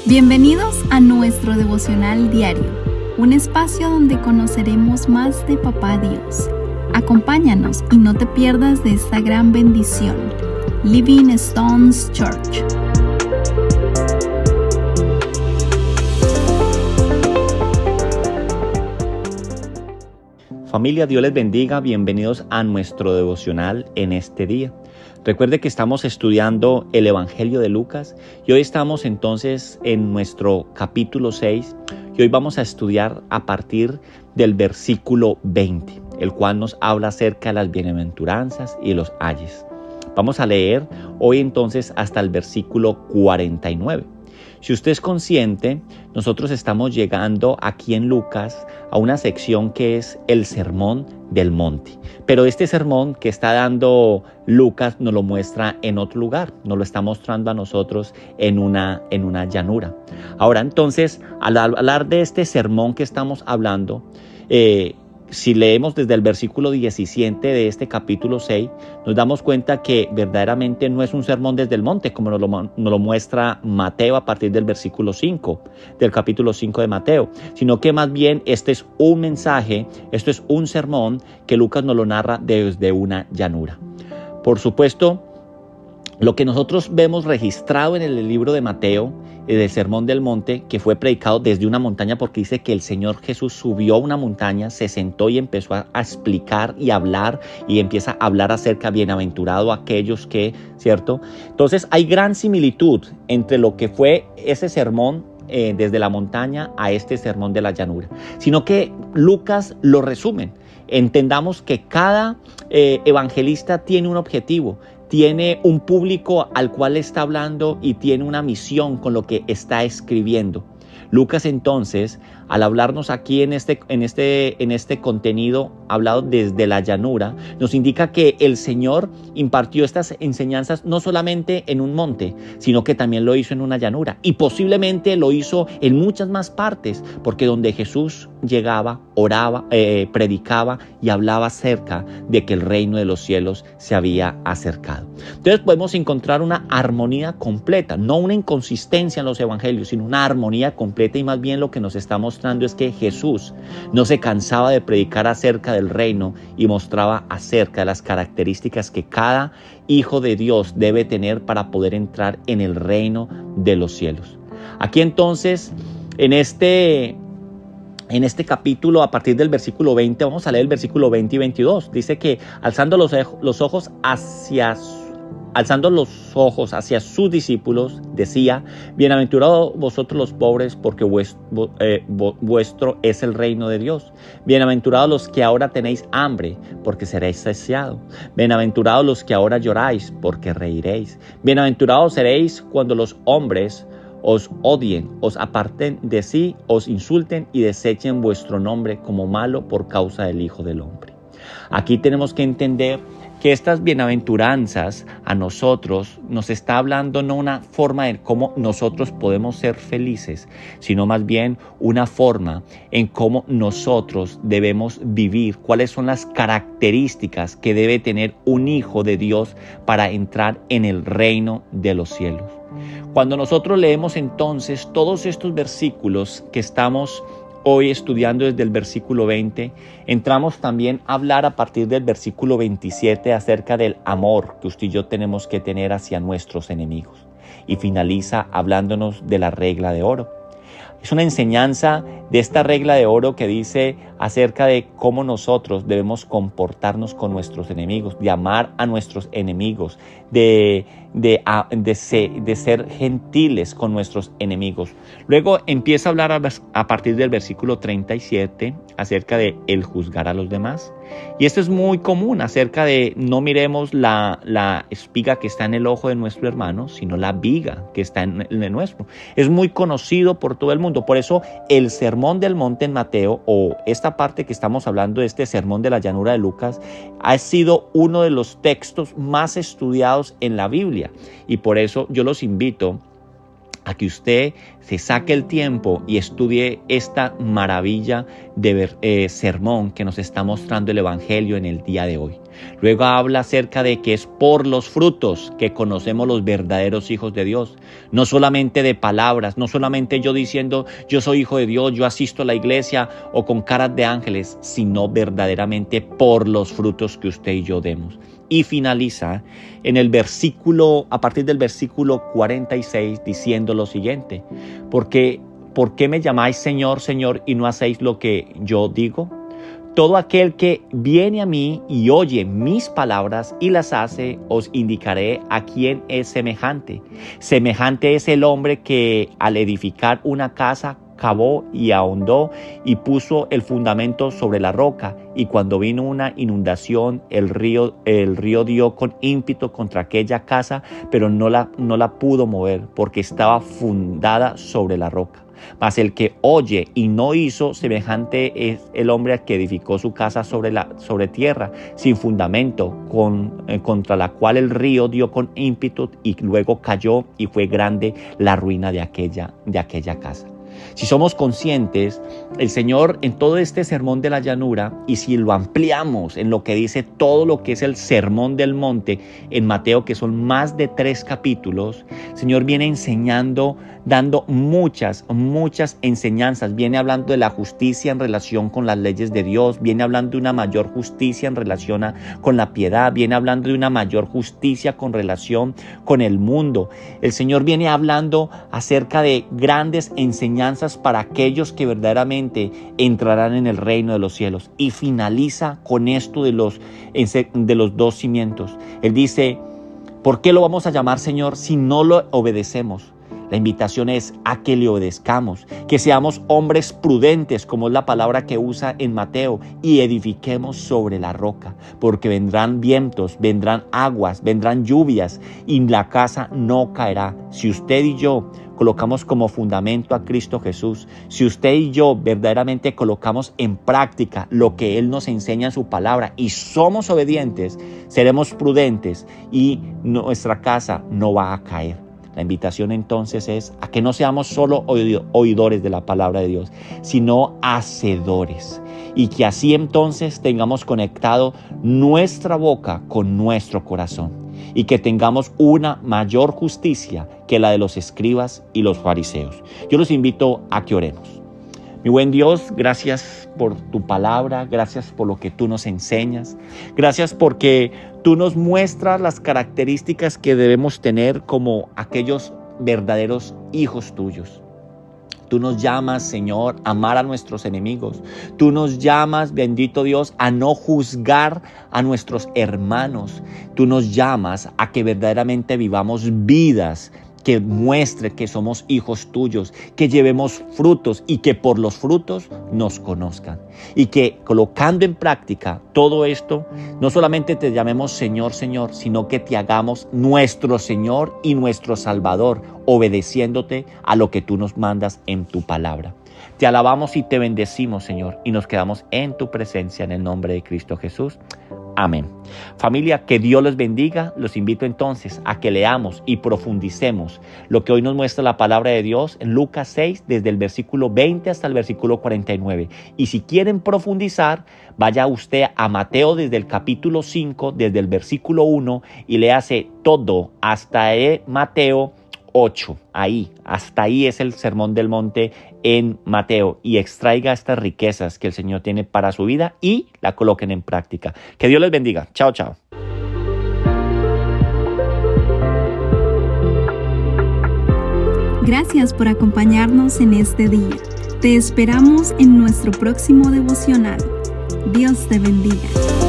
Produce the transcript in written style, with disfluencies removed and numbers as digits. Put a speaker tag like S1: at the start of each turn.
S1: Bienvenidos a nuestro devocional diario, un espacio donde conoceremos más de Papá Dios. Acompáñanos y no te pierdas de esta gran bendición. Living Stones Church.
S2: Familia, Dios les bendiga. Bienvenidos a nuestro devocional en este día. Recuerde que estamos estudiando el Evangelio de Lucas y hoy estamos entonces en nuestro capítulo 6 y hoy vamos a estudiar a partir del versículo 20, el cual nos habla acerca de las bienaventuranzas y los ayes. Vamos a leer hoy entonces hasta el versículo 49. Si usted es consciente, nosotros estamos llegando aquí en Lucas a una sección que es el Sermón del Monte. Pero este sermón que está dando Lucas nos lo muestra en otro lugar, nos lo está mostrando a nosotros en una llanura. Ahora entonces, al hablar de este sermón que estamos hablando, si leemos desde el versículo 17 de este capítulo 6, nos damos cuenta que verdaderamente no es un sermón desde el monte, como nos lo muestra Mateo a partir del versículo 5, del capítulo 5 de Mateo, sino que más bien este es un mensaje, esto es un sermón que Lucas nos lo narra desde una llanura. Por supuesto, lo que nosotros vemos registrado en el libro de Mateo, del Sermón del Monte, que fue predicado desde una montaña, porque dice que el Señor Jesús subió a una montaña, se sentó y empezó a explicar y hablar, y empieza a hablar acerca bienaventurado aquellos que, ¿cierto? Entonces hay gran similitud entre lo que fue ese sermón desde la montaña a este sermón de la llanura, sino que Lucas lo resumen. Entendamos que cada evangelista tiene un objetivo, tiene un público al cual está hablando y tiene una misión con lo que está escribiendo. Lucas entonces, al hablarnos aquí en este contenido hablado desde la llanura, nos indica que el Señor impartió estas enseñanzas no solamente en un monte, sino que también lo hizo en una llanura y posiblemente lo hizo en muchas más partes, porque donde Jesús llegaba, oraba, predicaba y hablaba acerca de que el reino de los cielos se había acercado. Entonces podemos encontrar una armonía completa, no una inconsistencia en los evangelios, sino una armonía completa, y más bien lo que nos está mostrando es que Jesús no se cansaba de predicar acerca del reino y mostraba acerca de las características que cada hijo de Dios debe tener para poder entrar en el reino de los cielos. Aquí entonces, en este capítulo, a partir del versículo 20, vamos a leer el versículo 20 y 22. Dice que alzando los ojos hacia sus discípulos, decía: bienaventurados vosotros los pobres, porque vuestro es el reino de Dios. Bienaventurados los que ahora tenéis hambre, porque seréis saciados. Bienaventurados los que ahora lloráis, porque reiréis. Bienaventurados seréis cuando los hombres os odien, os aparten de sí, os insulten y desechen vuestro nombre como malo por causa del Hijo del Hombre. Aquí tenemos que entender que estas bienaventuranzas a nosotros nos está hablando no una forma de cómo nosotros podemos ser felices, sino más bien una forma en cómo nosotros debemos vivir, cuáles son las características que debe tener un hijo de Dios para entrar en el reino de los cielos. Cuando nosotros leemos entonces todos estos versículos que estamos hoy estudiando desde el versículo 20, entramos también a hablar a partir del versículo 27 acerca del amor que usted y yo tenemos que tener hacia nuestros enemigos. Y finaliza hablándonos de la regla de oro. Es una enseñanza de esta regla de oro que dice acerca de cómo nosotros debemos comportarnos con nuestros enemigos, de amar a nuestros enemigos, de ser gentiles con nuestros enemigos. Luego empieza a hablar a partir del versículo 37 acerca de el juzgar a los demás. Y esto es muy común acerca de no miremos la espiga que está en el ojo de nuestro hermano, sino la viga que está en el nuestro. Es muy conocido por todo el mundo. Por eso el Sermón del Monte en Mateo, o esta parte que estamos hablando de este Sermón de la Llanura de Lucas, ha sido uno de los textos más estudiados en la Biblia. Y por eso yo los invito a que usted se saque el tiempo y estudie esta maravilla de sermón que nos está mostrando el Evangelio en el día de hoy. Luego habla acerca de que es por los frutos que conocemos los verdaderos hijos de Dios. No solamente de palabras, no solamente yo diciendo yo soy hijo de Dios, yo asisto a la iglesia o con caras de ángeles, sino verdaderamente por los frutos que usted y yo demos. Y finaliza en el versículo, a partir del versículo 46, diciendo lo siguiente: ¿Por qué me llamáis Señor, Señor, y no hacéis lo que yo digo? Todo aquel que viene a mí y oye mis palabras y las hace, os indicaré a quién es semejante. Semejante es el hombre que al edificar una casa cavó y ahondó y puso el fundamento sobre la roca, y cuando vino una inundación el río dio con ímpetu contra aquella casa, pero no la pudo mover porque estaba fundada sobre la roca. Mas el que oye y no hizo, semejante es el hombre que edificó su casa sobre tierra sin fundamento, contra la cual el río dio con ímpetu y luego cayó, y fue grande la ruina de aquella casa. Si somos conscientes, el Señor en todo este sermón de la llanura, y si lo ampliamos en lo que dice todo lo que es el sermón del monte en Mateo, que son más de 3 capítulos, el Señor viene enseñando, dando muchas enseñanzas. Viene hablando de la justicia en relación con las leyes de Dios, viene hablando de una mayor justicia en relación con la piedad, viene hablando de una mayor justicia con relación con el mundo. El Señor viene hablando acerca de grandes enseñanzas para aquellos que verdaderamente entrarán en el reino de los cielos, y finaliza con esto de los 2 cimientos. Él dice: ¿por qué lo vamos a llamar Señor si no lo obedecemos? La invitación es a que le obedezcamos, que seamos hombres prudentes, como es la palabra que usa en Mateo, y edifiquemos sobre la roca, porque vendrán vientos, vendrán aguas, vendrán lluvias, y la casa no caerá. Si usted y yo colocamos como fundamento a Cristo Jesús, si usted y yo verdaderamente colocamos en práctica lo que Él nos enseña en su palabra y somos obedientes, seremos prudentes y nuestra casa no va a caer. La invitación entonces es a que no seamos solo oidores de la palabra de Dios, sino hacedores. Y que así entonces tengamos conectado nuestra boca con nuestro corazón. Y que tengamos una mayor justicia que la de los escribas y los fariseos. Yo los invito a que oremos. Mi buen Dios, gracias por tu palabra, gracias por lo que tú nos enseñas, gracias porque tú nos muestras las características que debemos tener como aquellos verdaderos hijos tuyos. Tú nos llamas, Señor, a amar a nuestros enemigos. Tú nos llamas, bendito Dios, a no juzgar a nuestros hermanos. Tú nos llamas a que verdaderamente vivamos vidas que muestre que somos hijos tuyos, que llevemos frutos y que por los frutos nos conozcan. Y que colocando en práctica todo esto, no solamente te llamemos Señor, Señor, sino que te hagamos nuestro Señor y nuestro Salvador, obedeciéndote a lo que tú nos mandas en tu palabra. Te alabamos y te bendecimos, Señor, y nos quedamos en tu presencia en el nombre de Cristo Jesús. Amén. Familia, que Dios les bendiga. Los invito entonces a que leamos y profundicemos lo que hoy nos muestra la palabra de Dios en Lucas 6, desde el versículo 20 hasta el versículo 49. Y si quieren profundizar, vaya usted a Mateo desde el capítulo 5, desde el versículo 1, y léase todo hasta Mateo 8. Hasta ahí es el sermón del monte en Mateo, y extraiga estas riquezas que el Señor tiene para su vida y la coloquen en práctica. Que Dios les bendiga. Chao, chao.
S1: Gracias por acompañarnos en este día. Te esperamos en nuestro próximo devocional. Dios te bendiga.